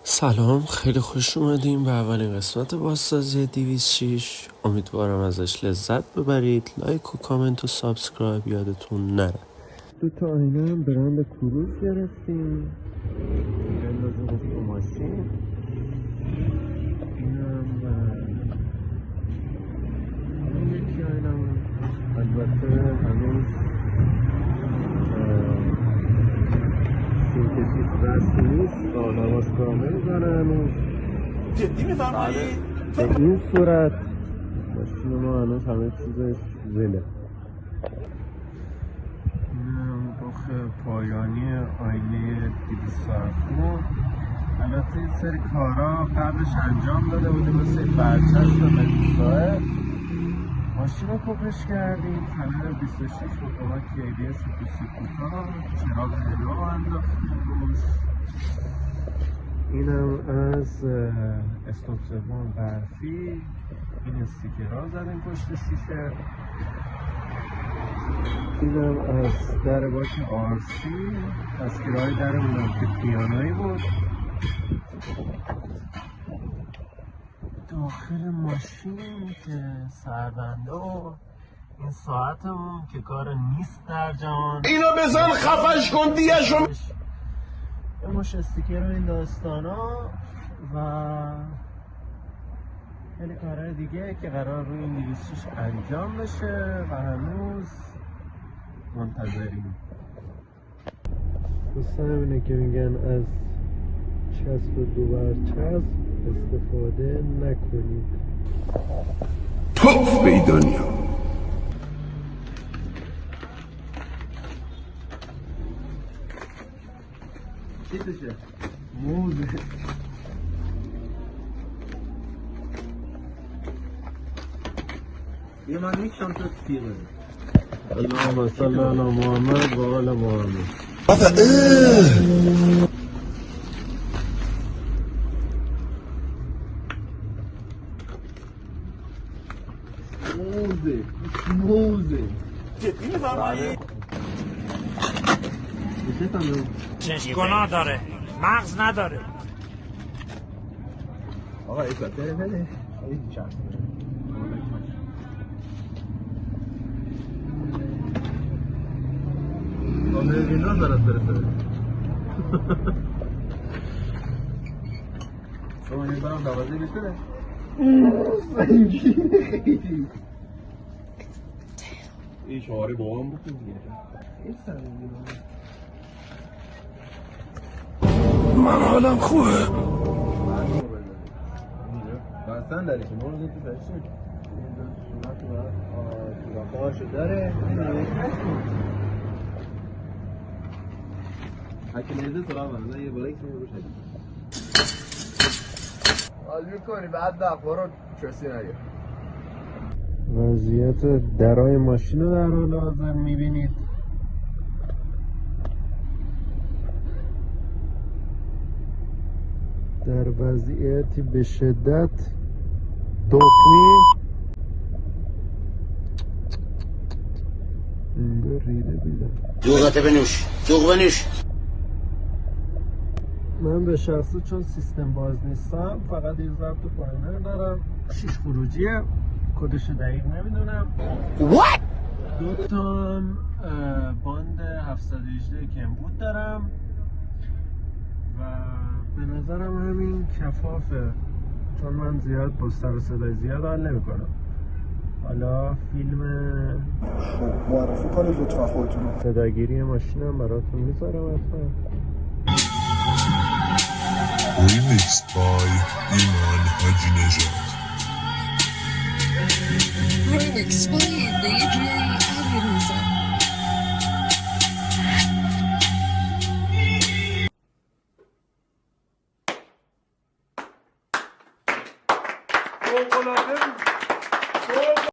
سلام، خیلی خوش اومدیم به اولین قسمت بازسازی 206. امیدوارم ازش لذت ببرید. لایک و کامنت و سابسکرایب یادتون نره. دو تا آینه هم برند کروز گرفتیم بندازیم تو ماشین. اینم یکی آینم البته هنوز کسی رسمی نیست، راهنماش کامل داره هنوز. جدی میفرمایی؟ به این صورت ماشین ما هنوز همه چیزش زله. اینم رخ پایانی آینه 207. البته این سری کارا قبلش انجام داده بودیم، مثل برچسب مدوساه ماشین رو کپش کردیم. فنر 26 با کمک ABS پوستی کوتاه، چراغ هلو انداختیم روش. اینم از استاپ سوم برفی. این استیکرها زدیم پشت شیشه. اینم از در باک RC، دستگیرهای درمونم که پیانویی بود. داخل ماشین که سربنده و این ساعتمون که کار نیست در جهان، اینو بزن خفش کن دیگه‌شو. یه مش استیکر و این داستانا و خیلی کارهای دیگه که قرار روی این 206 انجام بشه و هنوز منتظریم. دوست همینه که میگن از چسب دو برچسب استفاده نکنید. توف به دنیا. چی توشه؟ موزه. یه من یک شانت تیغه. اللهم صل علی محمد و آل محمد. موزه جدی میفرمایی؟ گناه داره، مغز نداره. آقا این بطره بده. این چند آمه وینا دارد برسه. شما این برام دوازه بشتره؟ سنگینه خیلی. این شعاره با هم بکن دیگه. این سنگینه. من حالم خوبه. بستن داری که مورد تو فرشتیم. سونت و سوراخهاشو داره. حکی نیزه سراغ من یه بالا ایسمون روش هدیم حال میکنی بعد دفعه رو کسی نگه. وضعیت درای ماشین رو در حال حاضر میبینید. در وضعیتی به شدت دخمی. انگار ریده بیدم. جوغته بنوش، جوغ بنوش. من به شخصه چون سیستم باز نیستم فقط این ضبط و پایینر دارم. 6 خروجیه، کدش دقیق نمیدونم. دو تا باند 718 کمبود دارم و به نظرم همین کفافه، چون من زیاد با سر و صدای زیاد حال نمی کنم. حالا فیلم معرفی کنید لطفا خودتون. صداگیری ماشینم براتون میذارم حتما. Remixed by Iman Hajinejad. Remix by DJ Aviruza. فوق‌العاده بود.